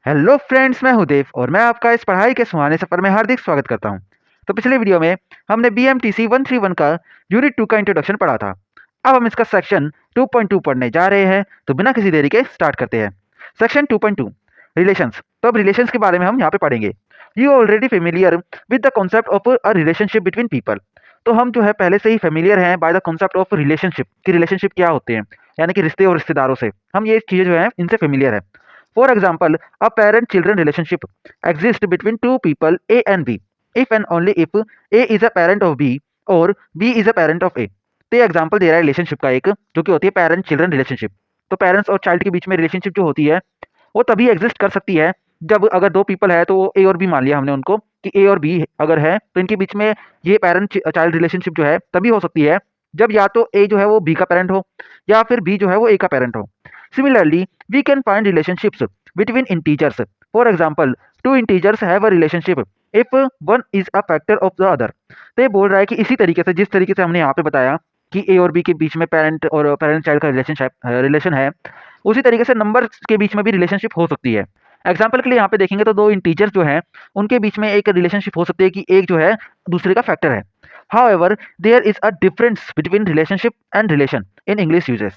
Hello friends, मैं हूं देव और मैं आपका इस पढ़ाई के सुहाने सफर में हार्दिक स्वागत करता हूं। तो पिछले वीडियो में हमने BMTC 131 का यूनिट 2 का इंट्रोडक्शन पढ़ा था। अब हम इसका सेक्शन 2.2 पढ़ने जा रहे हैं, तो बिना किसी देरी के स्टार्ट करते हैं। Section 2.2 relations. तो अब रिलेशंस के बारे में हम यहाँ पे पढ़ेंगे। You already familiar with the concept of a relationship between people. तो हम जो है पहले से ही फेमिलियर हैं by the concept of relationship कि रिलेशनशिप क्या होते हैं, यानी कि रिश्ते और रिश्तेदारों से हम ये चीज़ें जो है इनसे फेमिलियर है। For example, a parent-children relationship exists between two people A and B, if and only if A is a parent of B और B is a parent of A। तो ये एग्जाम्पल दे रहा है रिलेशनशिप का एक, जो कि होती है पेरेंट चिल्ड्रन रिलेशनशिप। तो पेरेंट्स और चाइल्ड के बीच में रिलेशनशिप जो होती है वो तभी एग्जिस्ट कर सकती है जब अगर दो पीपल है, तो ए और बी मान लिया हमने उनको कि ए और बी अगर है, तो इनके बीच में ये पेरेंट चाइल्ड रिलेशनशिप जो है तभी हो सकती है जब या तो ए जो है वो बी का पेरेंट हो या फिर बी जो है वो ए का पेरेंट हो। Similarly, we can find relationships between integers. For example, two integers have a relationship if one is a factor of the other। तो ये बोल रहा है कि इसी तरीके से जिस तरीके से हमने यहाँ पे बताया कि ए और बी के बीच में पेरेंट और पेरेंट चाइल्ड का रिलेशन है, उसी तरीके से नंबर के बीच में भी रिलेशनशिप हो सकती है। एग्जाम्पल के लिए यहाँ पे देखेंगे तो दो इंटीजर्स जो हैं उनके बीच में एक रिलेशनशिप हो सकती है कि एक जो है दूसरे का फैक्टर है। However, there is a difference between relationship and relation in English uses।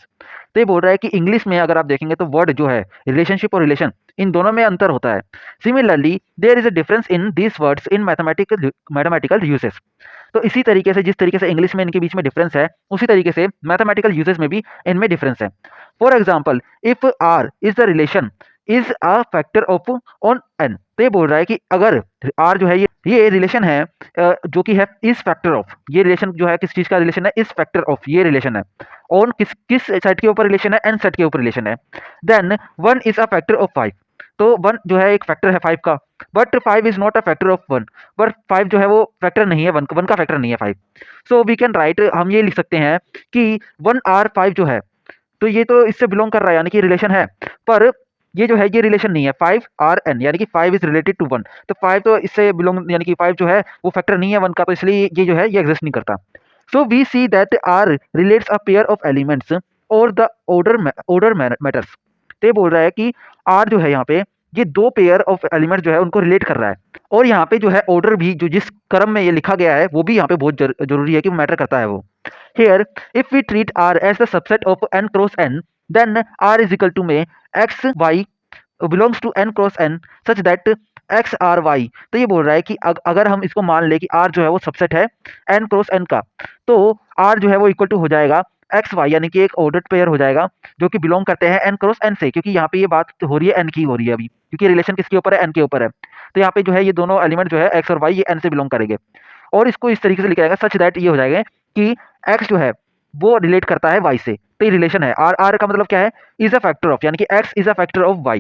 तो ये बोल रहा है कि इंग्लिश में अगर आप देखेंगे तो वर्ड जो है रिलेशनशिप और रिलेशन इन दोनों में अंतर होता है। Similarly there is a difference in these words in mathematical uses. तो इसी तरीके से जिस तरीके से इंग्लिश में इनके बीच में डिफरेंस है, उसी तरीके से मैथमेटिकल यूसेस में भी इनमें डिफरेंस है। For example, if R is the relation is a factor of on N. तो ये बोल रहा है कि अगर आर जो है ये रिलेशन है जो कि है इस फैक्टर ऑफ, ये रिलेशन जो है किस चीज का रिलेशन है, इस फैक्टर ऑफ ये रिलेशन है। ऑन किस किस सेट के ऊपर रिलेशन है, एन सेट के ऊपर रिलेशन है। Then one is a factor of 5। तो वन जो है एक फैक्टर है 5 का, but 5 is not a factor of 1। But 5 जो है वो फैक्टर नहीं है, वन का फैक्टर नहीं है 5। सो वी कैन राइट, हम ये लिख सकते हैं कि 1R5 जो है, तो ये तो इससे बिलोंग कर रहा है यानी कि रिलेशन है, पर ये जो है ये रिलेशन नहीं है 5RN, यानी कि 5 इज रिलेटेड टू 1। तो 5 तो इससे बिलोंग, यानी कि 5 जो है वो फैक्टर नहीं है 1 का, तो इसलिए ये जो है ये एग्जिस्ट नहीं करता। So we see that R relates a pair of elements और द ऑर्डर मैटर्स। तो ये बोल रहा है कि R जो है यहाँ पे ये दो पेयर ऑफ एलिमेंट जो है उनको रिलेट कर रहा है, और यहाँ पे जो है ऑर्डर भी जो जिस क्रम में ये लिखा गया है वो भी यहाँ पे बहुत जरूरी है कि मैटर करता है वो। Here, if we treat R as the subset of n cross n, then R is equal to में x y belongs to n cross n such that x r y। तो ये बोल रहा है कि अगर हम इसको मान ले कि R जो है वो सबसेट है n क्रॉस n का, तो R जो है वो इक्वल टू हो जाएगा एक्स वाई, यानी कि एक ऑर्डर्ड पेयर हो जाएगा जो कि बिलोंग करते हैं n क्रॉस n से, क्योंकि यहाँ पे ये बात हो रही है n की हो रही है अभी, क्योंकि रिलेशन किसके ऊपर है, n के ऊपर है। तो यहाँ पे जो है ये दोनों एलिमेंट जो है x और y ये n से बिलोंग करेंगे, और इसको इस तरीके से लिखा जाएगा सच दैट ये हो जाएगा कि x जो है वो रिलेट करता है y से। तो ये रिलेशन है, r का मतलब क्या है, इज अ फैक्टर ऑफ, यानी कि x is a factor of y।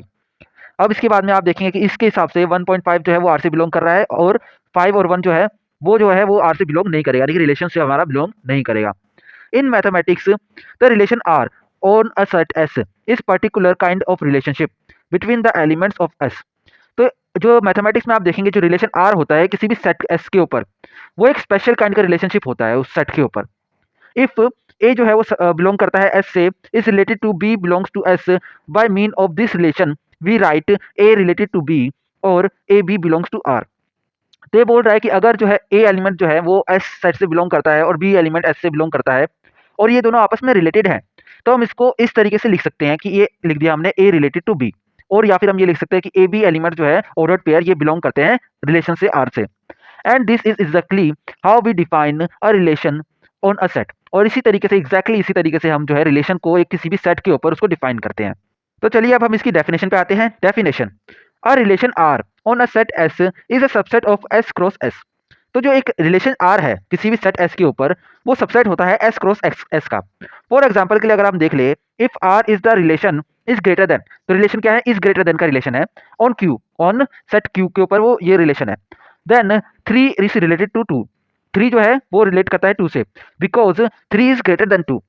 अब इसके बाद में आप देखेंगे कि इसके हिसाब से 1.5 जो है वो R से बिलोंग कर रहा है, और 5 और 1 जो है वो R से बिलोंग नहीं करेगा, यानी कि रिलेशन से हमारा बिलोंग नहीं करेगा। In mathematics the relation R on a set S is particular kind of relationship between the elements of S। तो जो मैथमेटिक्स में आप देखेंगे जो रिलेशन R होता है किसी भी सेट S के ऊपर, वो एक स्पेशल काइंड का रिलेशनशिप होता है उस सेट के ऊपर। इफ ए जो है वो बिलोंग करता है एस से, is related to B belongs to S, by mean of this relation we write A related to B और A B belongs to R. तो ये बोल रहा है कि अगर जो है ए एलिमेंट जो है वो एस सेट से बिलोंग करता है और बी एलिमेंट एस से बिलोंग करता है, और ये दोनों आपस में रिलेटेड हैं, तो हम इसको इस तरीके से लिख सकते हैं कि ये लिख दिया हमने ए रिलेटेड टू बी, और या फिर हम ये लिख सकते हैं कि ए बी एलिमेंट जो है ऑर्डर्ड पेयर ये बिलोंग करते हैं रिलेशन से आर से। And this is exactly how we define a relation on a set. और इसी तरीके से एग्जैक्टली इसी तरीके से हम जो है रिलेशन को एक किसी भी सेट के ऊपर उसको डिफाइन करते हैं। तो चलिए अब हम इसकी डेफिनेशन पे आते हैं। Definition, a relation R on a set S is a subset of S cross S. तो जो एक रिलेशन आर है किसी भी सेट एस के ऊपर, वो सबसेट होता है एस क्रॉस एस का। फॉर एग्जाम्पल के लिए अगर हम देख ले, if R is the relation is greater than, तो रिलेशन क्या है, इज ग्रेटर देन का रिलेशन है, on Q, on set Q के ऊपर वो ये रिलेशन है। देन 3 इज रिलेटेड टू 2, 3 जो है वो रिलेट करता है 2 से, बिकॉज 3 इज ग्रेटर देन 2,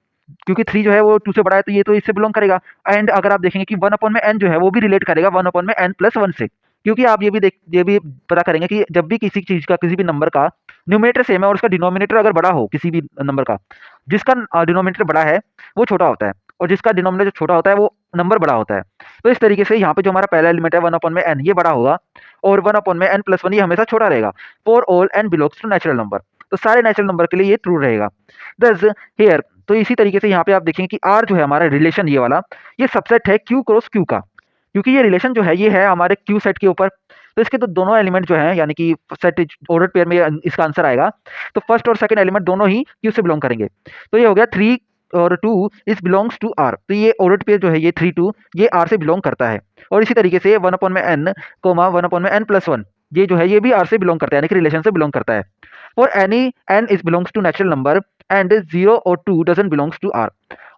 क्योंकि 3 जो है वो 2 से बड़ा है, तो ये तो इससे बिलोंग करेगा। एंड अगर आप देखेंगे कि 1 अपॉन में n जो है वो भी रिलेट करेगा 1 अपॉन में n प्लस 1 से, क्योंकि आप ये भी पता करेंगे कि जब भी किसी चीज का किसी भी नंबर का न्यूमरेटर सेम है और उसका डिनोमिनेटर अगर बड़ा हो, किसी भी नंबर का जिसका डिनोमिनेटर बड़ा है वो छोटा होता है, और जिसका डिनोमिनेटर छोटा होता है वो नंबर बड़ा होता है। तो इस तरीके से यहाँ पे जो हमारा पहला एलिमेंट है 1 अपॉन में n ये बड़ा होगा और 1 अपॉन में n+1 ये हमेशा छोटा रहेगा। For all n belongs to natural number, तो सारे नेचुरल नंबर के लिए ये ट्रू रहेगा। दस हियर, तो इसी तरीके से यहाँ पे आप देखेंगे कि R जो है हमारा रिलेशन ये वाला, ये सबसेट है Q क्रॉस Q का, क्योंकि ये रिलेशन जो है ये है हमारे Q सेट के ऊपर। तो इसके तो दोनों एलिमेंट जो हैं यानी कि सेट ऑर्डर पेयर में इसका आंसर आएगा, तो फर्स्ट और सेकंड एलिमेंट दोनों ही Q से बिलोंग करेंगे। तो ये हो गया 3 और 2 इज बिलोंग्स टू R, तो ये ऑर्डर पेयर जो है ये 3 2 ये R से बिलोंग करता है। और इसी तरीके से 1 अपॉन में n, 1 अपॉन में n+1 ये जो है ये भी R से बिलोंग करता है, यानी कि रिलेशन से बिलोंग करता है। For any n is belongs to natural number and 0 और 2 डजंट बिलोंग्स टू R,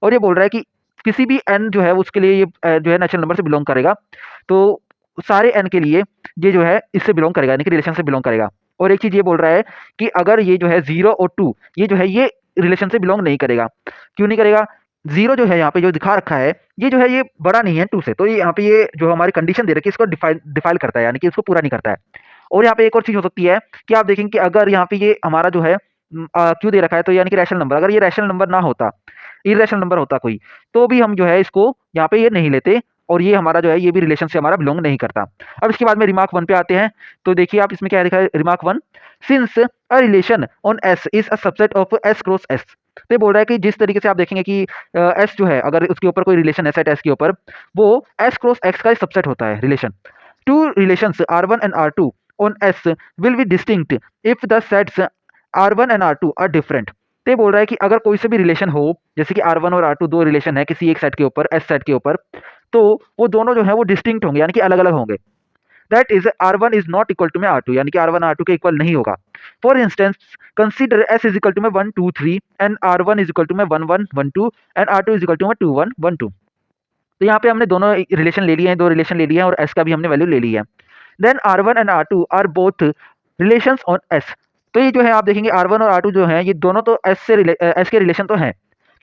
और ये बोल रहा है कि किसी भी n जो है उसके लिए ये जो है नेचुरल नंबर से बिलोंग करेगा, तो सारे n के लिए ये जो है इससे बिलोंग करेगा, यानी कि रिलेशन से बिलोंग करेगा। और एक चीज ये बोल रहा है कि अगर ये जो है 0 और 2 ये जो है ये रिलेशन से बिलोंग नहीं करेगा। क्यों नहीं करेगा? 0 जो है यहाँ पे जो दिखा रखा है ये जो है ये बड़ा नहीं है 2 से, तो ये यहाँ पे ये जो हमारी कंडीशन दे रखी है इसको डिफाइन करता है, यानी कि इसको पूरा नहीं करता है। और यहाँ पे एक और चीज हो सकती है कि आप देखेंगे कि अगर यहाँ पे ये हमारा जो है क्यों दे रखा है, तो यानी कि रैशनल नंबर, अगर ये रैशनल नंबर ना होता, इरेशनल नंबर होता कोई, तो भी हम जो है इसको यहाँ पे ये नहीं लेते, और ये हमारा जो है ये भी रिलेशन से हमारा बिलोंग नहीं करता। अब इसके बाद में रिमार्क 1 पे आते हैं, तो देखिए आप इसमें क्या लिखा है remark 1, since a relation on S is a subset of S cross S. तो ये बोल रहा है कि जिस तरीके से आप देखेंगे कि एस जो है अगर उसके ऊपर कोई रिलेशन है सेट एस के ऊपर, वो एस क्रॉस एक्स का सबसेट होता है relation. Two relations R1 and R2 on S will be distinct if the sets R1 and R2 are different. तो ये बोल रहा है कि अगर कोई से भी रिलेशन हो, जैसे कि R1 और R2 दो रिलेशन है किसी एक सेट के ऊपर एस सेट के ऊपर, तो वो दोनों जो है वो डिस्टिंक्ट होंगे, यानी कि अलग अलग होंगे। That is R1 is not equal to में R2, यानी कि R1 R2 के इक्वल नहीं होगा। For instance consider S is equal to में 1 2 3 and R1 is equal to में 1 1 1 2 and R2 is equal to में 2 1 1 2। तो यहाँ पे हमने दोनों रिलेशन ले लिए हैं, दो रिलेशन ले लिए हैं और S का भी हमने वैल्यू ले ली है। देन R1 and R2 are both relations on S। तो ये जो है आप देखेंगे R1 और R2 जो है ये दोनों तो S के रिलेशन तो हैं,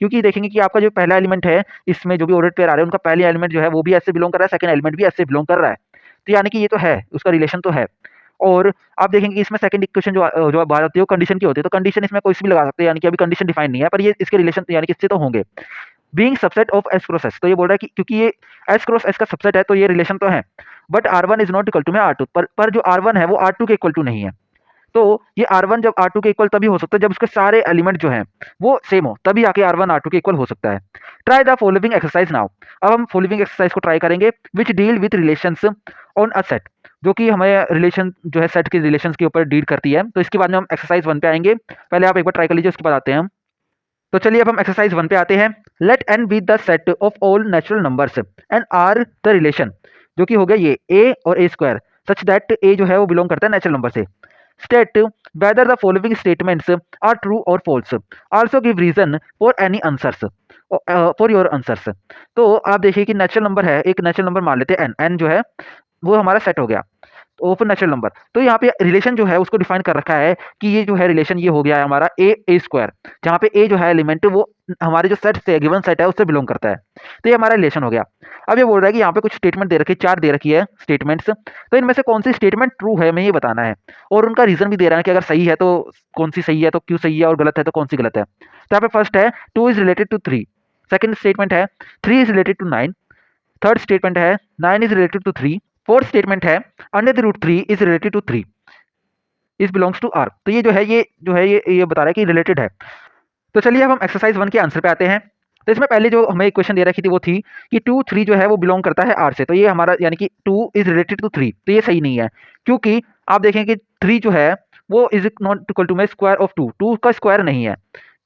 क्योंकि देखेंगे कि आपका जो पहला एलिमेंट है इसमें जो भी ऑर्डर पेयर आ रहे हैं उनका पहला एलिमेंट जो है वो भी S से बिलोंग कर रहा है, सेकंड एलिमेंट भी S से बिलोंग कर रहा है, तो यानी कि ये तो है उसका रिलेशन तो है। और आप देखेंगे कि इसमें सेकंड इक्वेशन जो बात होती है वो कंडीशन की होती है, तो कंडीशन इसमें कोई सी भी लगा सकते हैं, यानी कि अभी कंडीशन डिफाइन नहीं है पर ये इसके रिलेशन यानी कि इससे तो होंगे। Being subset of S cross S, तो ये बोल रहा है कि क्योंकि ये एस क्रॉस एस का सबसेट है तो ये रिलेशन तो है, but R1 is not equal to में R2, पर जो R1 है वो R2 के इक्वल टू नहीं है। तो ये R1 जब R2 के इक्वल तभी हो सकता है जब उसके सारे एलिमेंट जो हैं वो सेम हो, तभी आके R1 R2 के इक्वल हो सकता है। Try the following exercise now, अब हम फॉलोइंग एक्सरसाइज को ट्राई करेंगे which deal with relations on a set, जो कि हमें रिलेशन जो है सेट के रिलेशंस के ऊपर डील करती है। तो इसके बाद में हम एक्सरसाइज 1 पे आएंगे, पहले आप एक बार ट्राई कर लीजिए उसके बाद आते हैं हम। तो चलिए अब हम एक्सरसाइज 1 पे आते हैं। Let n be the set of all natural numbers and R the relation, जो कि हो गया ये a और a square, such that a जो है वो बिलोंग करता है नेचुरल नंबर से। State whether the following statements are true और false, also give reason for any answers for your answers. तो आप देखिए कि नेचुरल नंबर है, एक नेचुरल नंबर मान लेते हैं n जो है वो हमारा सेट हो गया ओपन नेचुरल नंबर। तो यहाँ पे रिलेशन जो है उसको डिफाइन कर रखा है कि ये जो है रिलेशन ये हो गया है हमारा ए स्क्वायर, जहाँ पे ए जो है एलिमेंट वो हमारे जो सेट से गिवन सेट है उससे बिलोंग करता है, तो ये हमारा रिलेशन हो गया। अब ये बोल रहा है कि यहाँ पे कुछ स्टेटमेंट दे रखी है, 4 दे रखी है स्टेटमेंट्स, तो इनमें से कौन सी स्टेटमेंट ट्रू है हमें ये बताना है, और उनका रीजन भी दे रहा है कि अगर सही है तो कौन सी सही है, तो क्यों सही है, और गलत है तो कौन सी गलत है। तो यहाँ पे फर्स्ट है 2 is related to 3, second statement है 3 is related to 9, third statement है 9 is related to 3, fourth statement है under the root 3 is related to 3 is belongs to R। तो ये जो है ये बता रहा है कि रिलेटेड है। तो चलिए अब हम एक्सरसाइज 1 के आंसर पे आते हैं। तो इसमें पहले जो हमें इक्वेशन दे रखी थी वो थी कि 2 3 जो है वो बिलोंग करता है R से, तो ये हमारा यानी कि 2 इज रिलेटेड टू 3, तो ये सही नहीं है, क्योंकि आप देखें कि 3 जो है वो इज नॉट इक्वल टू में स्क्वायर ऑफ 2, 2 का स्क्वायर नहीं है।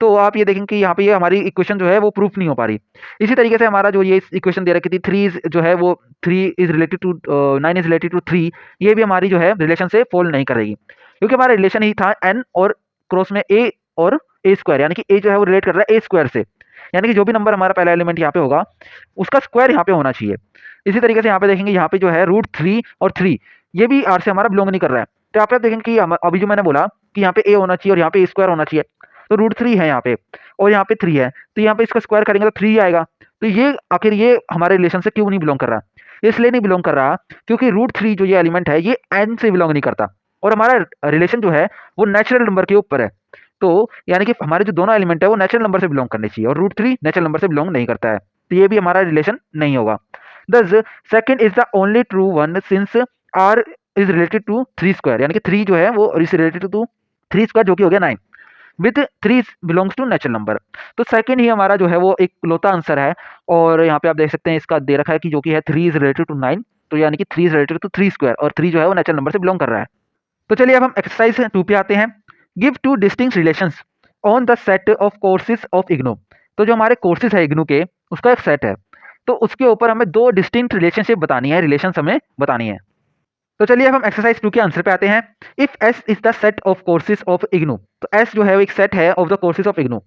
तो आप ये देखें कि यहाँ पे ये हमारी इक्वेशन जो है वो प्रूफ नहीं हो पा रही। इसी तरीके से हमारा जो ये इक्वेशन दे रखी थी 3 जो है वो 3 is related to 9 is related to 3, ये भी हमारी जो है रिलेशन से फॉल नहीं करेगी, क्योंकि हमारा रिलेशन ही था n और क्रॉस में a और a स्क्वायर, यानी कि a जो है वो रिलेट कर रहा है a स्क्वायर से, यानी कि जो भी नंबर हमारा पहला एलिमेंट यहाँ पे होगा उसका स्क्वायर यहाँ पे होना चाहिए। इसी तरीके से यहाँ पे देखेंगे यहाँ पे जो है रूट 3 और 3 ये भी R से हमारा बिलोंग नहीं कर रहा है। तो यहाँ पे आप देखेंगे कि अभी जो मैंने बोला कि यहाँ पे a होना चाहिए और यहाँ पे a स्क्वायर होना चाहिए, तो रूट 3 है यहाँ पे और यहाँ पे 3 है, तो यहाँ पे इसका स्क्वायर करेंगे तो 3 आएगा। तो ये आखिर ये हमारे रिलेशन से क्यों नहीं बिलोंग कर रहा, इसलिए नहीं बिलोंग कर रहा क्योंकि रूट 3 जो ये एलिमेंट है ये n से बिलोंग नहीं करता, और हमारा रिलेशन जो है वो नेचुरल नंबर के ऊपर है। तो यानी कि हमारे जो दोनों एलिमेंट है वो नेचुरल नंबर से बिलोंग करने चाहिए, और रूट 3 नेचुरल नंबर से बिलोंग नहीं करता है। तो ये भी हमारा रिलेशन नहीं होगा। Thus second is the only true one since R is related to 3 square, यानी कि 3 जो है वो इज रिलेटेड टू 3 स्क्वायर जो कि हो गया 9 with 3 belongs to natural number. तो सेकंड ही हमारा जो है वो एक लोता आंसर है। और यहाँ पे आप देख सकते हैं इसका दे रखा है कि जो कि है 3 इज रिलेटेड टू 9, तो यानी कि 3 इज रिलेटेड टू 3 स्क्वायर और 3 जो है वो नेचुरल नंबर से बिलोंग कर रहा है। तो चलिए अब हम एक्सरसाइज 2 पे आते हैं। Give 2 distinct relations on the set of courses of IGNOU. तो जो हमारे कोर्सेज है इग्नू के, उसका एक सेट है, तो उसके ऊपर हमें 2 डिस्टिंक्ट रिलेशनशिप बतानी है, रिलेशंस हमें बतानी है। तो चलिए अब हम एक्सरसाइज 2 के आंसर पे आते हैं। If S is the set of courses of IGNOU, तो एस जो है वो एक सेट है of the courses of IGNOU,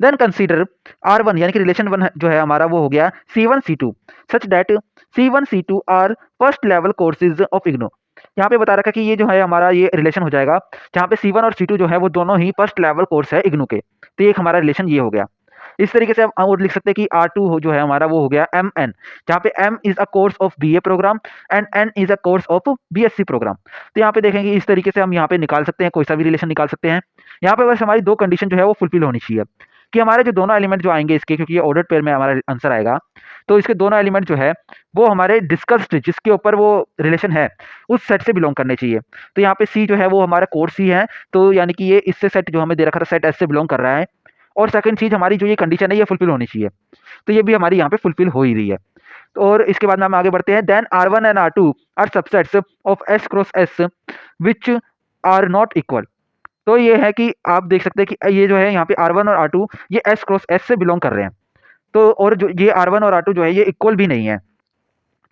then consider R1 यानी कि रिलेशन 1 जो है हमारा वो हो गया C1 C2 such that C1 C2 are first level courses of IGNOU. यहाँ पे बता रखा है कि ये जो है हमारा ये रिलेशन हो जाएगा जहाँ पे C1 और C2 जो है वो दोनों ही फर्स्ट लेवल कोर्स है इग्नू के, तो ये एक हमारा रिलेशन ये हो गया। इस तरीके से हम और लिख सकते हैं कि R2 जो है हमारा वो हो गया MN, जहाँ पे M is a course of BA program and N is a course of BSc program. तो यहाँ पे देखेंगे इस तरीके से हम यहाँ पे निकाल सकते हैं, कोई सा भी रिलेशन निकाल सकते हैं। यहाँ पे बस हमारी 2 कंडीशन जो है वो फुलफिल होनी चाहिए कि हमारे जो दोनों एलिमेंट जो आएंगे इसके, क्योंकि ये ऑर्डर्ड पेयर में हमारा आंसर आएगा, तो इसके दोनों एलिमेंट जो है वो हमारे डिस्कस्ड जिसके ऊपर वो रिलेशन है उस सेट से बिलोंग करने चाहिए। तो यहाँ पे C जो है वो हमारा कोर्स ही है, तो यानी कि ये इससे सेट जो हमें दे रखा था सेट S से बिलोंग कर रहा है। और सेकंड चीज हमारी जो ये कंडीशन है ये फुलफिल होनी चाहिए, तो ये भी हमारी यहाँ पे फुलफिल हो ही रही है। तो और इसके बाद में हम आगे बढ़ते हैं। Then R1 and R2 are subsets of S cross S which are not equal. तो ये है कि आप देख सकते हैं कि ये जो है यहाँ पे R1 और R2 ये S क्रॉस S से बिलोंग कर रहे हैं, तो और जो ये R1 और R2 जो है ये इक्वल भी नहीं है।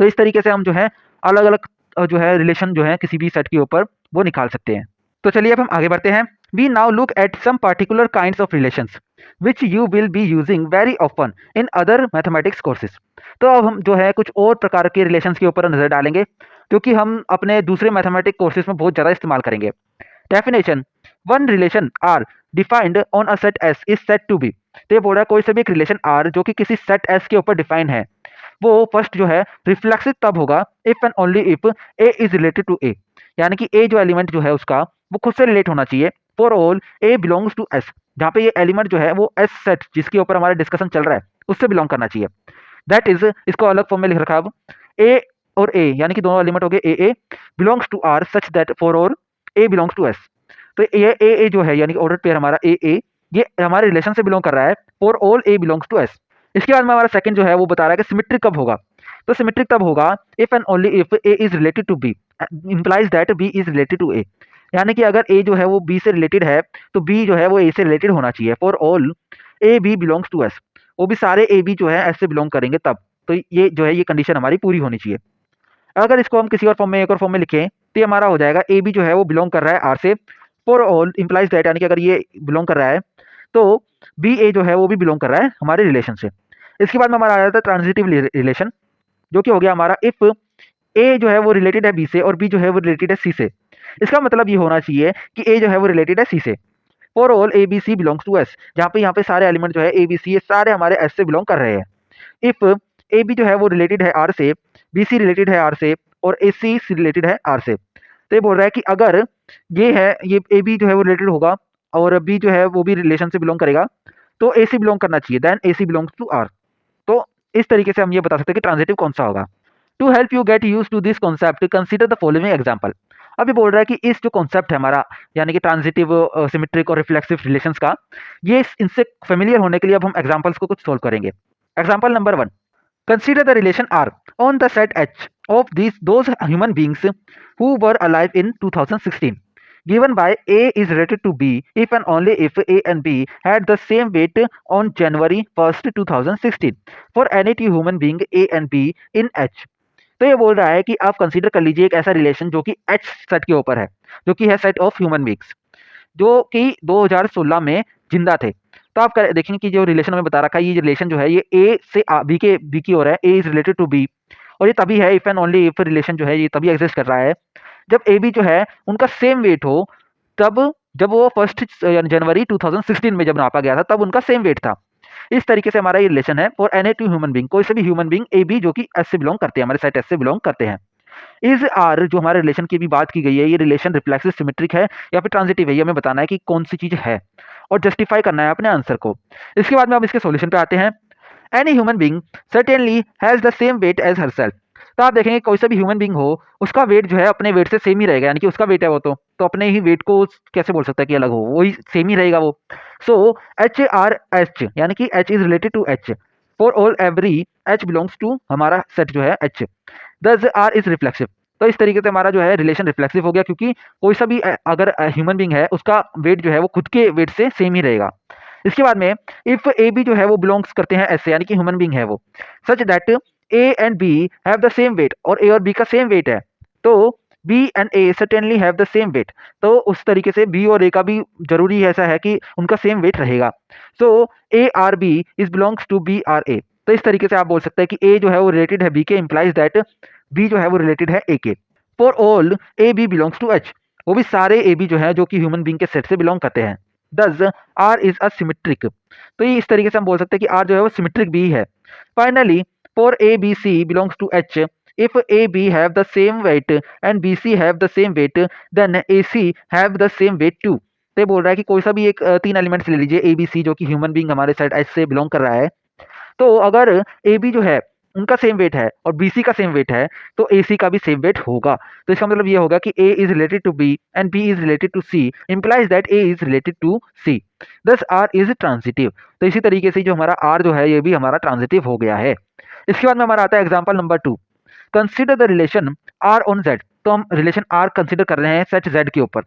तो इस तरीके से हम जो है अलग अलग जो है रिलेशन जो है किसी भी सेट के ऊपर वो निकाल सकते हैं। तो चलिए अब हम आगे बढ़ते हैं। We now look at some particular kinds of relations which you will be using very often in other mathematics courses. तो अब हम जो है कुछ और प्रकार के रिलेशंस के ऊपर नजर डालेंगे जो कि हम अपने दूसरे मैथमेटिक्स कोर्सेज में बहुत ज़्यादा इस्तेमाल करेंगे। Definition one relation R defined on a set S is set to B. तो ये बोल रहा है कोई से भी एक रिलेशन आर जो कि किसी सेट एस के ऊपर डिफाइन है वो फर्स्ट जो है रिफ्लेक्सिव तब होगा if and only if A is related to a, यानी कि ए जो एलिमेंट जो है उसका वो खुद से रिलेट होना चाहिए for all A belongs to S, जहाँ पे ये एलिमेंट जो है वो एस सेट जिसके ऊपर हमारा डिस्कशन चल रहा है उससे बिलोंग करना चाहिए। दैट इज इसको अलग फॉर्म में लिख रखा है अब ए और ए यानी कि दोनों एलिमेंट हो गए a belongs to R such that for और ए बिलोंग्स टू एस। तो ये ए जो है यानी कि ऑर्डर पेयर हमारा ए ये हमारे रिलेशन से बिलोंग कर रहा है for all A belongs to S. इसके बाद में हमारा सेकंड जो है वो बता रहा है कि सिमेट्रिक कब होगा। तो सिमेट्रिक तब होगा if and only if A is related to b implies that b is related to a, यानी कि अगर ए जो है वो बी से रिलेटेड है तो बी जो है वो ए से रिलेटेड होना चाहिए for all A B belongs to S, वो भी सारे ए बी जो है एस से बिलोंग करेंगे तब। तो ये जो है ये कंडीशन हमारी पूरी होनी चाहिए। अगर इसको हम किसी और फॉर्म में एक और फॉर्म में लिखें तो ये हमारा हो जाएगा ए बी जो है वो बिलोंग कर रहा है आर से फॉर ऑल इंप्लाइज दैट, यानी कि अगर ये बिलोंग कर रहा है तो बी ए जो है वो भी बिलोंग कर रहा है हमारे रिलेशन से। इसके बाद में हमारा आ जाता है ट्रांजिटिव रिलेशन जो कि हो गया हमारा इफ ए जो है वो रिलेटेड है बी से और बी जो है वो रिलेटेड है सी से। इसका मतलब ये होना चाहिए कि ए जो है वो रिलेटेड है सी से for all A B C belongs to S, जहाँ पे यहाँ पे सारे एलिमेंट जो है ए बी सी ये सारे हमारे एस से बिलोंग कर रहे हैं। इफ ए बी जो है वो रिलेटेड है आर से, बी सी रिलेटेड है आर से और ए सी रिलेटेड है आर से। तो ये बोल रहा है कि अगर ये है ये ए बी जो है वो रिलेटेड होगा और बी जो है वो भी रिलेशन से बिलोंग करेगा तो ए सी बिलोंग करना चाहिए, then A C belongs to R. तो इस तरीके से हम ये बता सकते हैं कि ट्रांजिटिव कौन सा होगा। To help you get use to this concept consider the following example. अभी बोल रहा है कि इस जो कॉन्सेप्ट है हमारा यानी कि ट्रांजिटिव सिमेट्रिक और रिफ्लेक्सिव रिलेशंस का, ये इनसे फेमिलियर होने के लिए अब हम एग्जांपल्स को कुछ सोल्व करेंगे। Example number 1, consider the relation R on the set H of these those human beings who were alive in 2016 given by A is related to B if and only if A and B had the same weight on January 1st 2016 for any two human being A and B in H। तो ये बोल रहा है कि आप consider कर लीजिए एक ऐसा रिलेशन जो कि H सेट के ऊपर है, जो कि है सेट ऑफ ह्यूमन बींग्स जो कि 2016 में जिंदा थे। तो आप देखेंगे कि जो रिलेशन हमें बता रखा है ये रिलेशन जो है ये ए से बी की ओर है, a is related to B, और ये तभी है if and only if relation जो है ये तभी एग्जिस्ट कर रहा है जब ए बी जो है उनका सेम वेट हो, तब जब वो 1 जनवरी 2016 में जब नापा गया था तब उनका सेम वेट था। इस तरीके से हमारा ये रिलेशन है for any two human being, कोई से भी ह्यूमन बींग ए बी जो कि एस से बिलोंग करते हैं, हमारे सेट एस से बिलोंग करते हैं। इज आर जो हमारे रिलेशन की भी बात की गई है ये रिलेशन रिफ्लेक्सिव सिमेट्रिक है या फिर ट्रांजिटिव है, ये हमें बताना है कि कौन सी चीज है और जस्टिफाई करना है अपने आंसर को। इसके बाद में हम इसके सॉल्यूशन पे आते हैं। Any human being certainly has the same weight as herself. तो आप देखेंगे कोई सा भी ह्यूमन बीइंग हो, उसका वेट जो है अपने वेट से सेम ही रहेगा, यानी कि उसका वेट है वो तो अपने ही वेट को कैसे बोल सकता है कि अलग हो, वही सेम ही रहेगा वो। सो एच आर एच यानी कि H is related to H for all every H belongs to हमारा सेट जो है एच, दस आर इज रिफ्लेक्सिव। तो इस तरीके से हमारा जो है रिलेशन रिफ्लेक्सिव हो गया, क्योंकि कोई सा भी अगर ह्यूमन बीइंग है उसका वेट जो है वो खुद के वेट से सेम ही रहेगा। इसके बाद में इफ ए बी जो है वो बिलोंग्स करते हैं ऐसे, यानी कि ह्यूमन बीइंग है वो, such that A and B have the same weight, और ए और बी का सेम वेट है, तो B and A certainly have the same weight. तो उस तरीके से बी और ए का भी जरूरी ऐसा है कि उनका सेम वेट रहेगा। So a R b is belongs to b R a. तो इस तरीके से आप बोल सकते हैं कि ए जो है वो रिलेटेड है बी के, इंप्लाइज दैट बी जो है वो रिलेटेड है ए के। For all A B belongs to H, वो भी सारे ए बी जो है जो कि ह्यूमन बीइंग के सेट से बिलोंग करते हैं। दस आर इज अ सिमेट्रिक। तो ये इस तरीके से हम बोल सकते हैं कि आर जो है वो सिमेट्रिक भी है। Finally for A B C belongs to H, if AB have the same weight and BC have the same weight, then AC have the same weight too। तो ये बोल रहा है कि कोई सा भी एक तीन एलिमेंट्स ले लीजिए ए बी सी, जो कि ह्यूमन बीइंग हमारे सेट एच से बिलोंग कर रहा है, तो अगर ए बी जो है उनका सेम वेट है और बी सी का सेम वेट है, तो ए सी का भी सेम वेट होगा। तो इसका मतलब ये होगा कि a is related to b and B is related to c, implies that a is related to c, thus R is transitive. तो इसी तरीके से जो हमारा आर जो है ये भी हमारा ट्रांजिटिव हो गया है। इसके बाद में हमारा आता है example number 2, consider the relation R on Z. तो हम रिलेशन आर कंसिडर कर रहे हैं सेट जेड के ऊपर,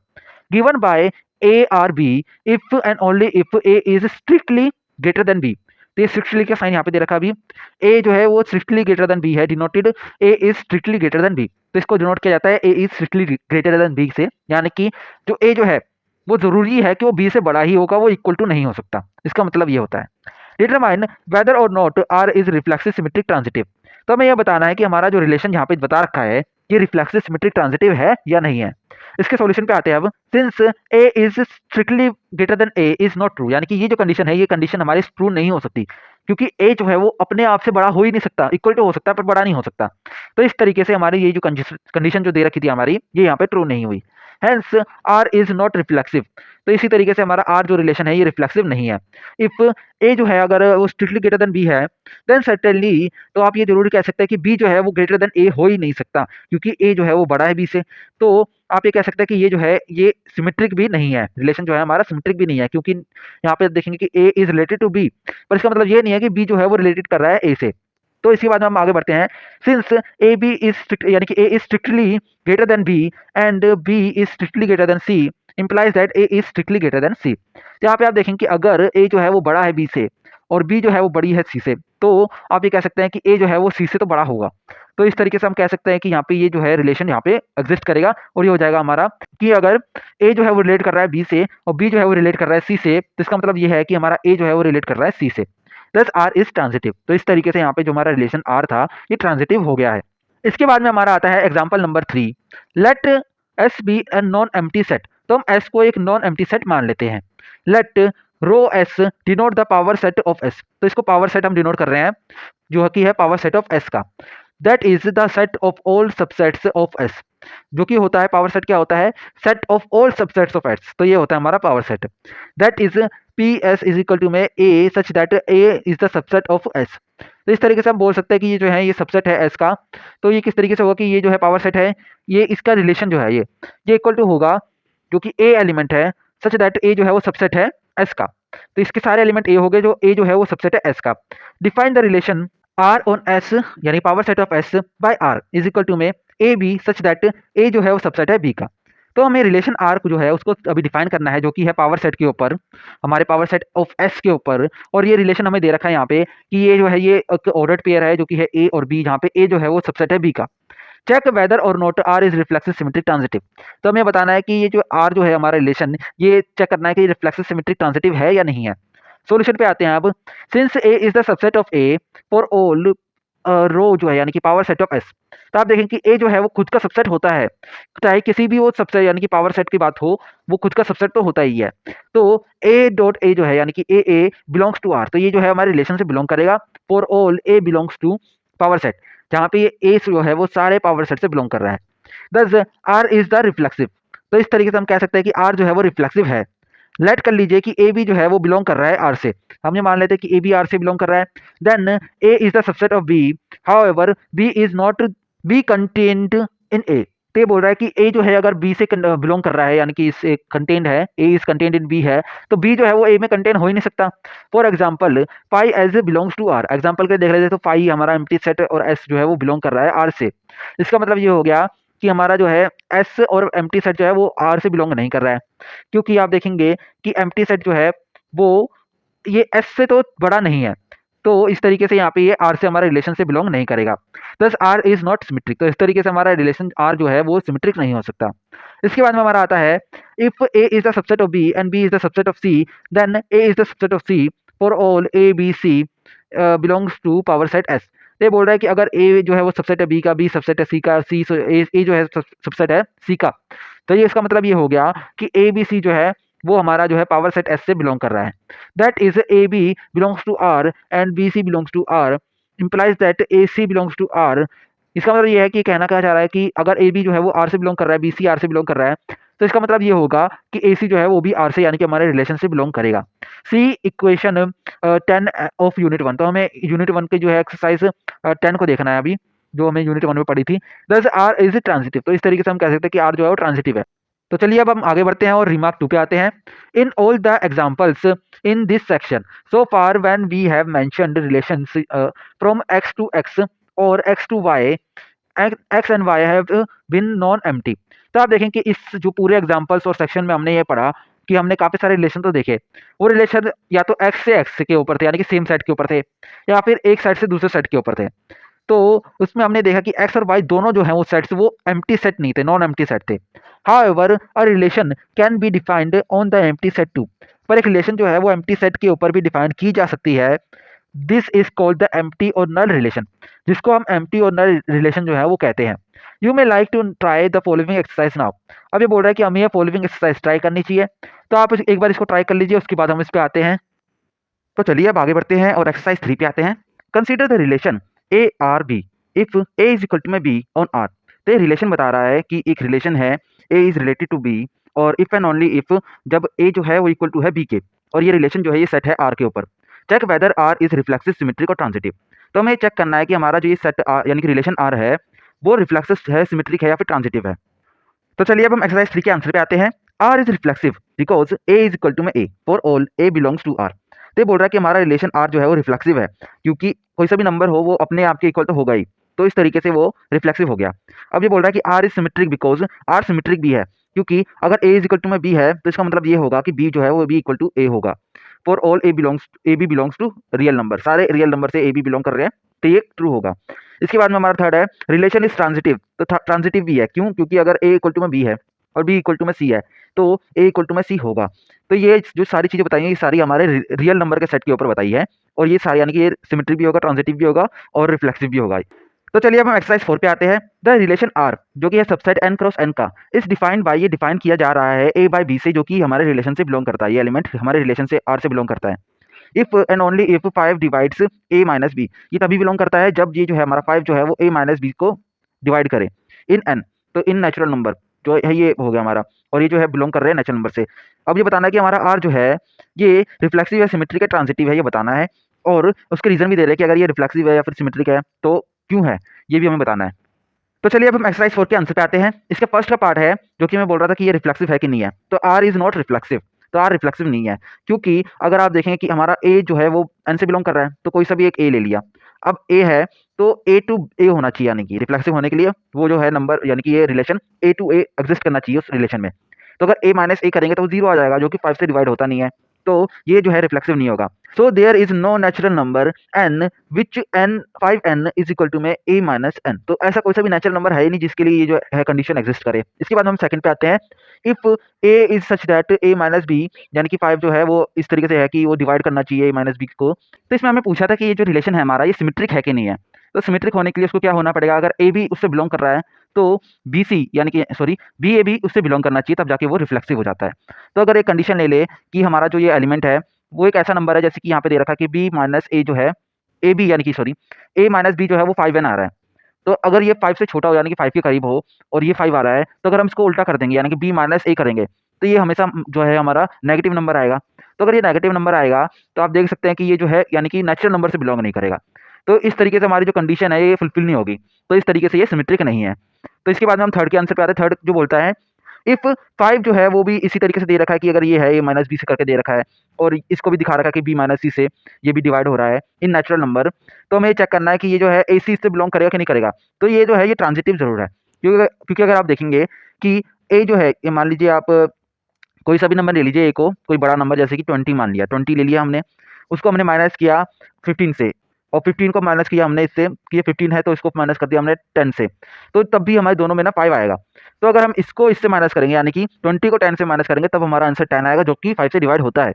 given by A R B if and only if A is strictly greater than B. तो ये स्ट्रिक्टली का साइन यहाँ पे दे रखा अभी, ए जो है वो स्ट्रिक्टली ग्रेटर देन बी है, denoted a is strictly greater than B. तो इसको डिनोट किया जाता है a is strictly greater than b से, यानी कि जो ए जो है वो जरूरी है कि वो बी से बड़ा ही होगा, वो इक्वल टू नहीं हो सकता। इसका मतलब ये होता है डिटरमाइन वेदर और not R is reflexive symmetric transitive. तो हमें यह बताना है कि हमारा जो रिलेशन यहाँ पे बता रखा है ये रिफ्लेक्सिव सिमेट्रिक ट्रांजिटिव है या नहीं है। इसके सॉल्यूशन पे आते हैं अब। Since a is strictly greater then A is not true, यानी कि ये जो कंडीशन है ये कंडीशन हमारी ट्रू नहीं हो सकती, क्योंकि ए जो है वो अपने आप से बड़ा हो ही नहीं सकता, इक्वल टू हो सकता है पर बड़ा नहीं हो सकता। तो इस तरीके से हमारी ये जो कंडीशन जो दे रखी थी हमारी, ये यहाँ पे ट्रू नहीं हुई। Hence R is not reflexive. तो इसी तरीके से हमारा आर जो रिलेशन है ये रिफ्लेक्सिव नहीं है। इफ ए जो है अगर वो स्ट्रिक्टली ग्रेटर देन बी है, देन सर्टेनली, तो आप ये जरूर कह सकते हैं कि बी जो है वो ग्रेटर देन ए हो ही नहीं सकता, क्योंकि ए जो है वो बड़ा है बी से। तो आप ये कह सकते हैं कि ये जो है ये सिमेट्रिक भी नहीं है, रिलेशन जो है हमारा सिमेट्रिक भी नहीं है, क्योंकि यहाँ पे देखेंगे कि a is related to B, पर इसका मतलब ये नहीं है कि बी जो है वो रिलेटेड कर रहा है ए से। तो इसके बाद में हम आगे बढ़ते हैं। सिंस ए बी इज यानी कि a is strictly greater than b and B is strictly greater than c, implies that a is strictly greater than c. तो यहाँ पे आप देखेंगे कि अगर ए जो है वो बड़ा है बी से और बी जो है वो बड़ी है सी से, तो आप ये कह सकते हैं कि ए जो है वो सी से तो बड़ा होगा। तो इस तरीके से हम कह सकते हैं कि यहाँ पे ये जो है रिलेशन यहाँ पे एग्जिस्ट करेगा, और ये हो जाएगा हमारा कि अगर ए जो है वो रिलेट कर रहा है बी से और बी जो है वो रिलेट कर रहा है सी से, तो इसका मतलब ये है कि हमारा ए जो है वो रिलेट कर रहा है सी से, प्लस आर इज ट्रांजिटिव। तो इस तरीके से यहाँ पे जो हमारा रिलेशन आर था ये ट्रांजिटिव हो गया है। इसके बाद में हमारा आता है example number 3, let S be a non empty set. तो हम एस को एक नॉन एम्प्टी सेट मान लेते हैं। Let rho S denote the power set of S. तो इसको पावर सेट हम डिनोट कर रहे हैं जो कि है पावर सेट ऑफ एस का। That is the set of all subsets of S, जो कि होता है पावर सेट क्या होता है, set of all subsets of S. तो ये होता है हमारा power set. That is P S is equal to में a such that a is the subset of S. तो इस तरीके से हम बोल सकते हैं कि ये जो है ये सबसेट है एस का। तो ये किस तरीके से होगा कि ये जो है पावर सेट है, ये इसका रिलेशन जो है ये इक्वल टू होगा जो कि ए एलिमेंट है सच दैट ए जो है वो सबसेट है एस का। तो इसके सारे एलिमेंट ए हो गए, जो ए जो है वो सबसेट है एस का। Define the relation R on S यानी power set of S by R is equal to में a B such that a जो है वो सबसेट है बी का। तो हमें रिलेशन आर को जो है उसको अभी डिफाइन करना है, जो कि है पावर सेट के ऊपर, हमारे पावर सेट ऑफ एस के ऊपर। और ये रिलेशन हमें दे रखा है यहाँ पे कि ये जो है ये एक ऑर्डर्ड पेयर है जो कि है ए और बी, जहाँ पे ए जो है वो सबसेट है बी का। चेक वेदर और not R is reflexive symmetric transitive. तो हमें बताना है कि ये जो आर जो है हमारा रिलेशन, ये चेक करना है कि रिफ्लेक्सिव सिमेट्रिक ट्रांजिटिव है या नहीं है। सॉल्यूशन पे आते हैं अब। Since a is the subset of a for all रो जो है यानी कि पावर सेट ऑफ एस, तो आप देखें कि ए जो है वो खुद का सबसेट होता है, चाहे किसी भी वो सबसेट यानी कि पावर सेट की बात हो, वो खुद का सबसेट तो होता ही है। तो ए डॉट ए जो है यानी कि ए बिलोंग्स टू आर, तो ये जो है हमारे रिलेशन से बिलोंग करेगा। For all A belongs to power set, जहाँ पे ये ए जो है वो सारे पावर सेट से बिलोंग कर रहा है। दस आर इज द रिफ्लेक्सिव। तो इस तरीके से हम कह सकते हैं कि आर जो है वो रिफ्लेक्सिव है। लेट कर लीजिए कि ए बी जो है वो बिलोंग कर रहा है आर से। हम ये मान लेते हैं कि ए बी आर से बिलोंग कर रहा है। Then A is the subset of b, however b is not b contained in a. तो ये बोल रहा है कि ए जो है अगर बी से बिलोंग कर रहा है, यानी कि इससे कंटेन्ड है, a is contained in B है, तो बी जो है वो ए में कंटेन हो ही नहीं सकता। For example phi as belongs to R, example के देख लेते तो फाई हमारा एम्प्टी सेट और एस जो है वो बिलोंग कर रहा है आर से। इसका मतलब ये हो गया कि हमारा जो है एस और एम्प्टी सेट जो है वो आर से बिलोंग नहीं कर रहा है, क्योंकि आप देखेंगे कि एम्प्टी सेट जो है वो ये एस से तो बड़ा नहीं है, तो इस तरीके से यहाँ पे ये आर से हमारा रिलेशन से बिलोंग नहीं करेगा। दस आर इज नॉट सिमेट्रिक, तो इस तरीके से हमारा रिलेशन आर जो है वो सिमेट्रिक नहीं हो सकता। इसके बाद में हमारा आता है if A is the subset of B and B is the subset of C, then A is the subset of C for all A B C belongs to power set S. ये बोल रहा है कि अगर ए जो है वो subset है बी का, बी सबसेट है सी का, सी ए जो है सबसेट है सी का, तो ये इसका मतलब ये हो गया कि ए बी सी जो है वो हमारा जो है पावर सेट एस से बिलोंग कर रहा है। That is A B belongs to R and B C belongs to R implies that A C belongs to R. इसका मतलब ये है कि कहना क्या चाह रहा है कि अगर ए बी जो है वो आर से बिलोंग कर रहा है, बी सी आर से बिलोंग कर रहा है, तो इसका मतलब ये होगा कि ए सी जो है वो भी आर से यानी कि हमारे रिलेशन से बिलोंग करेगा। सी इक्वेशन 10 ऑफ यूनिट 1। तो हमें यूनिट 1 के जो है एक्सरसाइज 10 को देखना है अभी, जो हमें यूनिट 1 में पढ़ी थी। दस आर इज ट्रांजिटिव, तो इस तरीके से हम कह सकते हैं कि आर जो है वो ट्रांजिटिव है। तो चलिए अब हम आगे बढ़ते हैं और रिमार्क 2 पे आते हैं। In all the examples in this section so far when we have mentioned relations from x to x or x to y, x and y have been non empty। तो आप देखें कि इस जो पूरे एग्जांपल्स और सेक्शन में हमने ये पढ़ा कि हमने काफी सारे रिलेशन तो देखे। वो रिलेशन या तो x से x के ऊपर थे, यानी कि सेम सेट के ऊपर थे, या फिर एक सेट से दूसरे सेट के ऊपर थे। तो उसमें हमने देखा कि एक्स और वाई दोनों जो हैं वो सेट्स वो एम्प्टी सेट नहीं थे, नॉन एम्प्टी सेट थे। However a relation can be defined on the empty set too, पर एक रिलेशन जो है वो एम्प्टी सेट के ऊपर भी डिफाइन की जा सकती है। This is called the empty और नल रिलेशन, जिसको हम एम्प्टी और नल रिलेशन जो है वो कहते हैं। You may like to try the following exercise now. अब ये बोल रहा है कि हमें ये फॉलोइंग एक्सरसाइज ट्राई करनी चाहिए, तो आप एक बार इसको ट्राई कर लीजिए, उसके बाद हम इस पे आते हैं। तो चलिए अब आगे बढ़ते हैं और एक्सरसाइज 3 पे आते हैं। Consider the relation A R B if A is equal to में बी ऑन आर। तो ये रिलेशन बता रहा है कि एक रिलेशन है a is related to B, और इफ एंड ओनली इफ जब ए जो है वो इक्वल टू है बी के, और ये रिलेशन जो है ये सेट है आर के ऊपर। Check whether R is reflexive, symmetric और ट्रांजिटिव। तो हमें चेक करना है कि हमारा जो ये सेट यानी कि रिलेशन आर है वो रिफ्लेक्सिव है, सिमेट्रिक है या फिर ट्रांजिटिव है। तो चलिए अब हम एक्सरसाइज 3 के आंसर पे आते हैं। R is reflexive because a is equal to में a for all A belongs to R. तो ये बोल रहा है कि हमारा रिलेशन आर जो है वो रिफ्लेक्सिव है, क्योंकि कोई सा भी नंबर हो वो अपने आप के इक्वल तो होगा ही, तो इस तरीके से वो रिफ्लेक्सिव हो गया। अब ये बोल रहा है कि R is symmetric because R symmetric भी है, क्योंकि अगर ए इज इक्वल टू में बी है तो इसका मतलब ये होगा कि बी जो है वो बी इक्वल टू ए होगा। For all A B belongs to real number, सारे रियल नंबर से ए बी बिलोंग कर रहे हैं, तो ये ट्रू होगा। इसके बाद में हमारा थर्ड है रिलेशन इज ट्रांजिटिव। तो ट्रांजिटिव भी है, क्यों? क्योंकि अगर ए इक्वल टू में बी है और बी इक्वल टू में सी है, तो ए इक्वल टू में सी होगा। तो ये जो सारी चीज़ें बताई हैं ये सारी हमारे रियल नंबर के सेट के ऊपर बताई है, और ये सारी यानी कि ये सिमेट्रिक भी होगा, ट्रांजिटिव भी होगा और रिफ्लेक्सिव भी होगा। तो चलिए अब हम एक्सरसाइज 4 पे आते हैं। द रिलेशन आर जो कि है सबसेट एन क्रॉस एन का इस डिफाइंड बाय, ये डिफाइन किया जा रहा है ए बाय बी से, जो कि हमारे रिलेशन से बिलोंग करता है, ये एलिमेंट हमारे रिलेशन से आर से बिलोंग करता है। If and only if 5 divides a minus b, ये तभी बिलोंग करता है जब ये जो है हमारा 5 जो है वो ए माइनस बी को डिवाइड करे इन एन, तो इन नेचुरल नंबर जो है ये हो गया हमारा, और ये जो है बिलोंग कर रहे हैं नेचुरल नंबर से। अब ये बताना है कि हमारा आर जो है ये रिफ्लेक्सिव है, सिमेट्रिक है, ट्रांजिटिव है, ये बताना है, और उसके रीजन भी दे रहे हैं कि अगर ये रिफ्लेक्सिव है या फिर सिमेट्रिक है तो क्यों है, ये भी हमें बताना है। तो चलिए अब हम एक्सरसाइज 4 के आंसर पे आते हैं। इसका फर्स्ट का पार्ट है जो कि मैं बोल रहा था कि ये रिफ्लेक्सिव है कि नहीं है। तो आर इज नॉट रिफ्लेक्सिव, तो आर रिफ्लेक्सिव नहीं है, क्योंकि अगर आप देखें कि हमारा ए जो है वो एन से बिलोंग कर रहा है, तो कोई सा भी एक ए ले लिया। अब ए है तो ए टू ए होना चाहिए, यानी कि रिफ्लेक्सिव होने के लिए वो जो है नंबर यानी कि ये relation a to a exist करना चाहिए उस रिलेशन में। तो अगर ए माइनस ए करेंगे तो वो जीरो आ जाएगा, जो कि 5 से डिवाइड होता नहीं है, तो ये जो है रिफ्लेक्सिव नहीं होगा। So there is no natural number n which n 5n is equal to में ए माइनस एन। तो ऐसा कोई सा भी नेचुरल नंबर है ही नहीं जिसके लिए ये जो है कंडीशन एग्जिस्ट करे। इसके बाद हम सेकंड पे आते हैं। If A is such that a minus b, यानी कि 5 जो है वो इस तरीके से है कि वो डिवाइड करना चाहिए ए माइनस बी को। तो इसमें हमें पूछा था कि ये जो रिलेशन है हमारा ये सिमेट्रिक है कि नहीं है। तो सिमेट्रिक होने के लिए उसको क्या होना पड़ेगा, अगर ए बी उससे बिलोंग कर रहा है तो बी सी यानी कि सॉरी बी ए बी उससे बिलोंग करना चाहिए, तब जाके वो रिफ्लेक्सिव हो जाता है। तो अगर एक कंडीशन ले ले कि हमारा जो ये एलिमेंट है वो एक ऐसा नंबर है, जैसे कि यहाँ पे दे रखा है कि बी माइनस ए जो है ए बी यानी कि सॉरी ए माइनस बी जो है वो 5n आ रहा है। तो अगर ये 5 से छोटा हो यानी कि 5 के करीब हो और ये 5 आ रहा है, तो अगर हम इसको उल्टा कर देंगे यानी कि बी माइनस ए करेंगे तो ये हमेशा जो है हमारा नेगेटिव नंबर आएगा। तो अगर ये नेगेटिव नंबर आएगा तो आप देख सकते हैं कि ये जो है यानी कि नेचुरल नंबर से बिलोंग नहीं करेगा। तो इस तरीके से हमारी जो कंडीशन है ये फुलफिल नहीं होगी। तो इस तरीके से ये सिमेट्रिक नहीं है। तो इसके बाद में हम थर्ड के आंसर पे आते हैं। थर्ड जो बोलता है इफ़ 5 जो है वो भी इसी तरीके से दे रखा है कि अगर ये है, ये माइनस बी से करके दे रखा है और इसको भी दिखा रखा है कि बी माइनस सी से ये भी डिवाइड हो रहा है इन नेचुरल नंबर, तो हमें ये चेक करना है कि ये जो है ए सी इससे बिलोंग करेगा कि नहीं करेगा। तो ये जो है ये ट्रांजिटिव ज़रूर है, क्योंकि अगर आप देखेंगे कि ए जो है, ये मान लीजिए आप कोई सा भी नंबर ले लीजिए, ए को कोई बड़ा नंबर जैसे कि 20 मान लिया, 20 ले लिया हमने, उसको हमने माइनस किया 15 से और 15 को माइनस किया हमने इससे कि ये 15 है तो इसको माइनस कर दिया हमने 10 से, तो तब भी हमारे दोनों में ना 5 आएगा। तो अगर हम इसको इससे माइनस करेंगे यानी कि 20 को 10 से माइनस करेंगे तब हमारा आंसर 10 आएगा, जो कि 5 से डिवाइड होता है।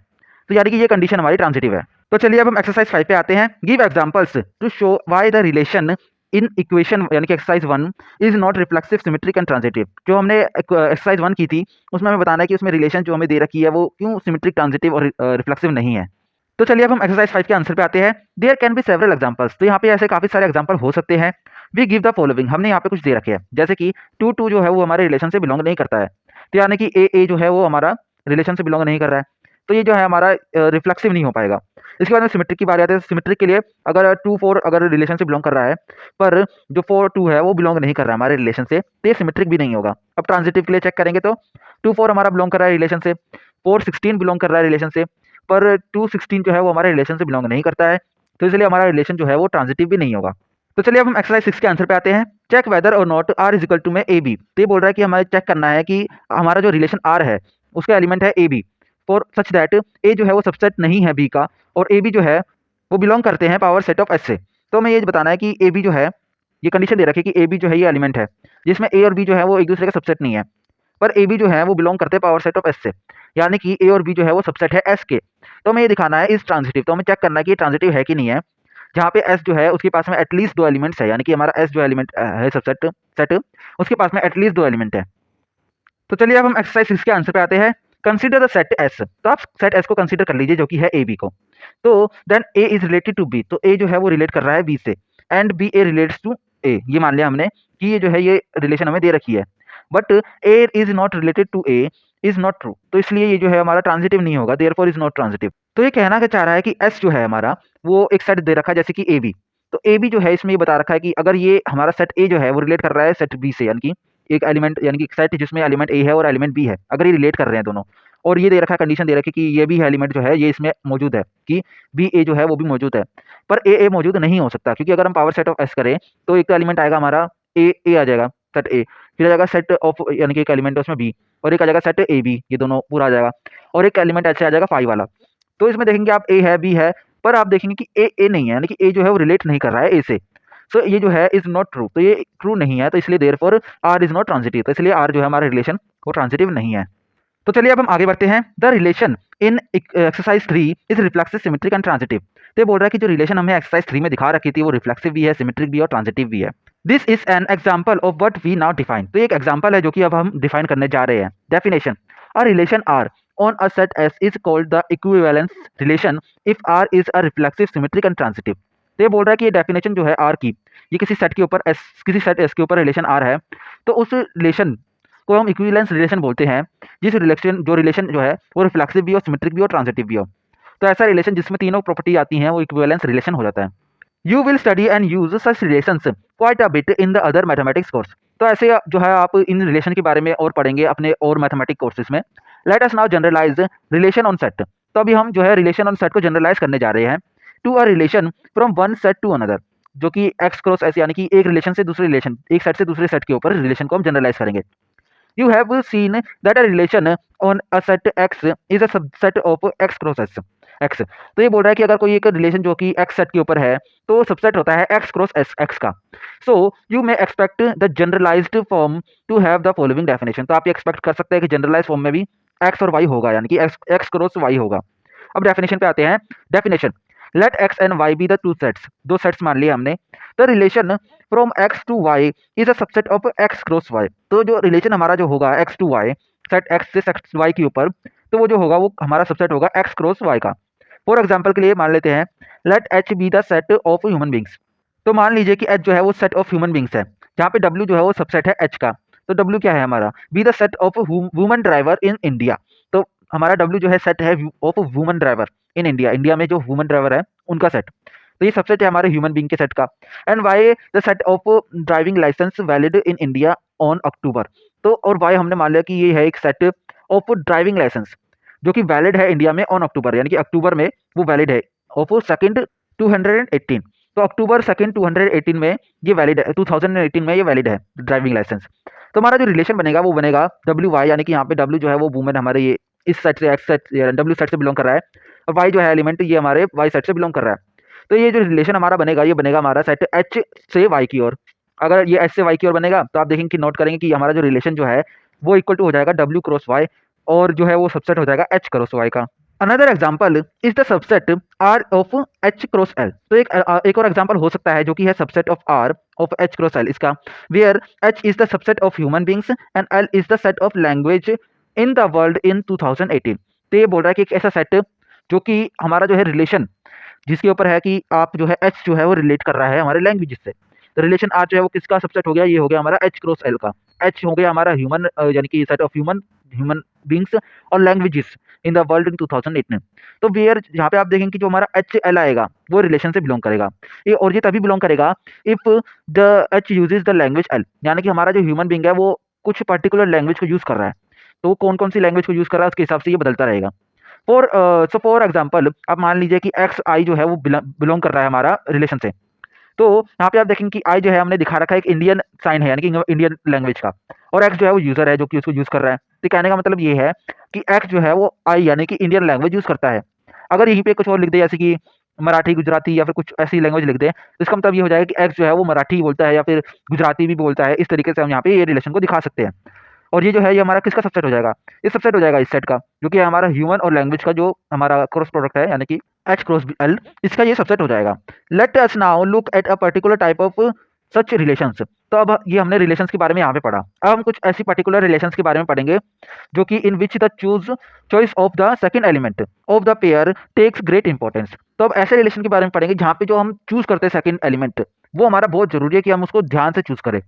तो यानी कि ये कंडीशन हमारी ट्रांजिटिव है। तो चलिए अब हम एक्सरसाइज 5 पे आते हैं। Give examples to show why the relation in equation यानी कि exercise 1 is not reflexive, symmetric and transitive. जो हमने एक्सरसाइज 1 की थी उसमें हमें बताना है कि उसमें रिलेशन जो हमें दे रखी है वो क्यों सिमेट्रिक, ट्रांजिटिव और रिफ्लेक्सिव नहीं है। तो चलिए अब हम एक्सरसाइज 5 के आंसर पे आते हैं। There can be several examples. तो यहाँ पे ऐसे काफी सारे एग्जांपल हो सकते हैं। वी गिव द फॉलोइंग, हमने यहाँ पे कुछ दे रखे हैं जैसे कि 2 2 जो है वो हमारे रिलेशन से बिलोंग नहीं करता है। तो यानी कि ए जो है वो हमारा रिलेशन से बिलोंग नहीं कर रहा है, तो ये जो है हमारा रिफ्लेक्सिव नहीं हो पाएगा। इसके बाद में सिमेट्रिक की बात आती है। सिमेट्रिक के लिए अगर 2 4 अगर रिलेशन से बिलोंग कर रहा है पर जो 4 2 है वो बिलोंग नहीं कर रहा है हमारे रिलेशन से, तो ये सिमेट्रिक भी नहीं होगा। अब ट्रांजिटिव के लिए चेक करेंगे तो 2 4 हमारा बिलोंग कर रहा है रिलेशन से, 4 16 बिलोंग कर रहा है रिलेशन से, पर 2 16 जो है वो हमारे रिलेशन से बिलोंग नहीं करता है, तो इसलिए हमारा रिलेशन जो है वो ट्रांजिटिव भी नहीं होगा। तो चलिए अब हम एक्सरसाइज 6 के आंसर पे आते हैं। चेक वेदर और not R is equal to में ए बी। तो ये बोल रहा है कि हमें चेक करना है कि हमारा जो रिलेशन आर है उसका एलिमेंट है a b, for such that a जो है वो सबसेट नहीं है बी का और ए बी जो है वो बिलोंग करते हैं पावर सेट ऑफ एस से। तो हमें ये बताना है कि ए बी जो है, ये कंडीशन दे रखी है कि ए बी जो है ये एलिमेंट है जिसमें ए और बी जो है वो एक दूसरे का सबसेट नहीं है, पर ए बी जो है वो बिलोंग करते हैं पावर सेट ऑफ एस से, यानी कि ए और बी जो है वो सबसेट है एस के। तो हमें ये दिखाना है इस ट्रांजिटिव, तो हमें चेक करना है कि ये ट्रांजिटिव है कि नहीं है। जहाँ पे एस जो है उसके पास में एटलीस्ट 2 एलिमेंट्स है, यानी कि हमारा एस जो एलिमेंट है सबसेट सेट, उसके पास में एटलीस्ट 2 एलिमेंट है। तो चलिए अब हम एक्सरसाइज 6 के आंसर पे आते हैं। Consider the set S. तो आप सेट एस को कंसीडर कर लीजिए जो कि है ए बी को। तो then A is related to B, तो ए जो है वो रिलेट कर रहा है बी से, and b a relates to a. ये मान लिया हमने कि ये जो है ये रिलेशन हमें दे रखी है, but a is not related to a is not true, तो इसलिए ये जो है हमारा ट्रांजिटिव नहीं होगा, देयरफॉर इज नॉट ट्रांजिटिव। तो ये कहना क्या चाह रहा है कि एस जो है हमारा वो एक सेट दे रखा है जैसे कि ए बी, तो ए बी जो है इसमें ये बता रखा है कि अगर ये हमारा सेट ए जो है वो रिलेट कर रहा है सेट बी से, यानी कि एक एलिमेंट यानी कि सेट जिसमें एलिमेंट ए है और एलिमेंट बी है, अगर ये रिलेट कर रहे हैं दोनों, और ये दे रखा है कंडीशन दे रखी है कि ये भी एलिमेंट जो है ये इसमें मौजूद है कि बी ए जो है वो भी मौजूद है, पर ए मौजूद नहीं हो सकता, क्योंकि अगर हम पावर सेट ऑफ एस करें तो एक एलिमेंट आएगा हमारा ए आ जाएगा सेट ए, फिर आ जाएगा सेट ऑफ यानी कि एक एलिमेंट है उसमें बी, और एक आ जाएगा सेट ए बी, ये दोनों पूरा आ जाएगा, और एक एलिमेंट ऐसे आ जाएगा 5 वाला। तो इसमें देखेंगे आप ए है बी है, पर आप देखेंगे कि ए नहीं है, यानी कि ए जो है वो रिलेट नहीं कर रहा है ए से, सो ये जो है इज नॉट ट्रू, तो ये ट्रू नहीं है, तो इसलिए therefore R is not transitive, तो इसलिए आर जो है हमारा रिलेशन वो ट्रांजिटिव नहीं है। तो चलिए अब हम आगे बढ़ते हैं। The relation in exercise 3 is reflexive, symmetric and transitive. तो ये बोल रहा है कि जो रिलेशन हमें एक्सरसाइज 3 में दिखा रखी थी वो रिफ्लेक्सिव भी है, सिमेट्रिक भी है और ट्रांजिटिव भी है। This is an example of what we now define. तो ये एक एग्जाम्पल है जो कि अब हम डिफाइन करने जा रहे हैं। Definition, a relation R on a set S is called the equivalence relation if R is a reflexive, symmetric and transitive। तो ये बोल रहा है कि ये डेफिनेशन जो है R की, ये किसी सेट के ऊपर S, किसी सेट S के ऊपर रिलेशन R है, तो उस रिलेशन को हम इक्विवेलेंस रिलेशन बोलते हैं, जिस रिलेशन जो है वो रिफ्लेक्सिव भी हो, सिमेट्रिक भी हो, ट्रांजिटिव भी हो। तो ऐसा रिलेशन जिसमें तीनों प्रॉपर्टी आती हैं वो इक्विवेलेंस रिलेशन हो जाता है। You will study and use such relations quite a bit in the other mathematics course. तो ऐसे जो है आप इन रिलेशन के बारे में और पढ़ेंगे अपने और मैथमेटिक कोर्सेज में। Let us now generalise relation on set. तो अभी हम जो है रिलेशन ऑन सेट को जनरलाइज करने जा रहे हैं to a relation from one set to another, जो कि एक्स क्रॉस एस, यानी कि एक रिलेशन से दूसरे रिलेशन, एक सेट से दूसरे सेट के ऊपर रिलेशन को हम जनरलाइज करेंगे। You have seen that a relation on a set X is a subset of X cross S X। तो ये बोल रहा है कि अगर कोई एक रिलेशन जो कि X सेट के ऊपर है तो सबसेट होता है X क्रॉस S X का। So you may expect the generalized form to have the following definition। तो आप ये एक्सपेक्ट कर सकते हैं कि जनरलाइज फॉर्म में भी X और Y होगा, यानी कि X क्रॉस Y होगा। अब डेफिनेशन पे आते हैं। Definition, let X and Y be the two sets. दो सेट्स मान लिए हमने। The relation from X to Y is a subset of X cross Y. तो जो रिलेशन हमारा जो होगा X to Y, set X से सेट वाई के ऊपर, तो वो जो होगा वो हमारा सबसेट होगा एक्स क्रॉस वाई का। फॉर एग्जाम्पल के लिए मान लेते हैं, let H be the set of human beings. तो मान लीजिए कि एच जो है वो सेट ऑफ ह्यूमन बींग्स है, जहाँ पे डब्ल्यू जो है वो सबसेट है एच का। तो W क्या है हमारा, B the set of woman driver in India. तो हमारा W जो है सेट है of woman driver in India, India में जो वुमन ड्राइवर है उनका सेट। तो ये सबसेट है हमारे ह्यूमन बीइंग के सेट का। And Y the set of driving licence valid in India on October. तो और वाई हमने मान लिया कि ये है एक सेट ऑफ ड्राइविंग लाइसेंस जो कि वैलिड है इंडिया में ऑन अक्टूबर, यानी कि अक्टूबर में वो वैलिड है ऑफ सेकंड 218। तो अक्टूबर सेकंड 218 में ये वैलिड है, 2018 में ये वैलिड है ड्राइविंग लाइसेंस। तो हमारा जो रिलेशन बनेगा वो बनेगा डब्ल्यू वाई, यानी कि यहाँ पे डब्ल्यू जो है वो वुमेन हमारे ये इस सेट से एक्स सेट डब्ल्यू सेट से बिलोंग कर रहा है, और वाई जो है एलिमेंट ये हमारे वाई सेट से बिलोंग कर रहा है। तो ये जो रिलेशन हमारा बनेगा ये बनेगा हमारा सेट एच से वाई की ओर। अगर ये एच से वाई की ओर बनेगा तो आप देखेंगे कि नोट करेंगे कि हमारा जो रिलेशन जो है वो इक्वल टू हो जाएगा डब्ल्यू क्रॉस वाई, और जो है वो सबसेट हो जाएगा एच क्रॉस वाई का। Another example is the subset R of H cross L. तो एक और एग्जाम्पल हो सकता है जो कि है subset of R of H cross L इसका, where H is the subset of human beings and L is the set of language in the world in 2018। तो ये बोल रहा है कि एक ऐसा सेट जो कि हमारा जो है रिलेशन जिसके ऊपर है कि आप जो है एच जो है वो रिलेट कर रहा है हमारे लैंग्वेज से। तो रिलेशन आर जो है वो किसका सबसेट हो गया, ये हो गया हमारा एच क्रॉस एल का। एच हो गया हमारा ह्यूमन यानी कि set of human human beings और languages in the world in 2018। तो वेयर यहाँ पे आप देखेंगे कि जो हमारा एच एल आएगा वो रिलेशन से बिलोंग करेगा, ये और ये तभी बिलोंग करेगा if the H uses the language L, यानी कि हमारा जो ह्यूमन बींग है वो कुछ पर्टिकुलर लैंग्वेज को यूज कर रहा है। तो वो कौन कौन सी लैंग्वेज को यूज कर रहा है उसके हिसाब से ये बदलता रहेगा। फॉर एग्जाम्पल आप मान लीजिए कि एक्स आई जो है वो बिलोंग कर रहा है हमारा रिलेशन से। तो यहाँ पे आप देखेंगे कि आई जो है हमने दिखा रखा है एक इंडियन साइन है, यानी कि इंडियन लैंग्वेज का, और एक्स जो है वो यूजर है जो कि उसको यूज कर रहा है। तो कहने का मतलब ये है कि एक्स जो है वो आई यानी कि इंडियन लैंग्वेज यूज करता है। अगर यहीं पे कुछ और लिख दे जैसे कि मराठी गुजराती या फिर कुछ ऐसी लैंग्वेज लिख दे तो इसका मतलब ये हो जाएगा कि एक्स जो है वो मराठी बोलता है या फिर गुजराती भी बोलता है। इस तरीके से हम यहाँ पे ये रिलेशन को दिखा सकते हैं। और ये जो है ये हमारा किसका सबसेट हो जाएगा, ये सबसेट हो जाएगा इस सेट का जो कि हमारा ह्यूमन और लैंग्वेज का जो हमारा क्रॉस प्रोडक्ट है, यानी कि एच क्रॉस एल, इसका ये सबसेट हो जाएगा। Late us now look at a particular type of such relations. तो अब ये हमने रिलेशंस के बारे में यहाँ पे पढ़ा। अब हम कुछ ऐसी पर्टिकुलर रिलेशंस के बारे में पढ़ेंगे जो कि in which the choice of the second element of the pair takes great importance. तो अब ऐसे रिलेशन के बारे में पढ़ेंगे जहाँ पे जो हम चूज करते हैं सेकंड एलिमेंट वो हमारा बहुत जरूरी है कि हम उसको ध्यान से चूज करें।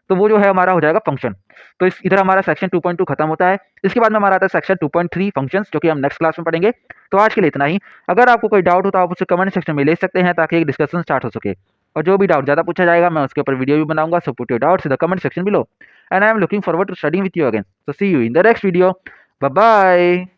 तो वो जो है हमारा हो जाएगा फंक्शन। तो इस इधर हमारा सेक्शन 2.2 खत्म होता है। इसके बाद में हमारा आता है सेक्शन 2.3 फंक्शंस, जो कि हम नेक्स्ट क्लास में पढ़ेंगे। तो आज के लिए इतना ही। अगर आपको कोई डाउट हो तो आप उसे कमेंट सेक्शन में ले सकते हैं ताकि एक डिस्कशन स्टार्ट हो सके, और जो भी डाउट ज़्यादा पूछा जाएगा मैं उसके ऊपर वीडियो भी बनाऊंगा। So put your doubts in the comment section below and I am looking forward to studying with you again. So see you in the next video. Bye bye.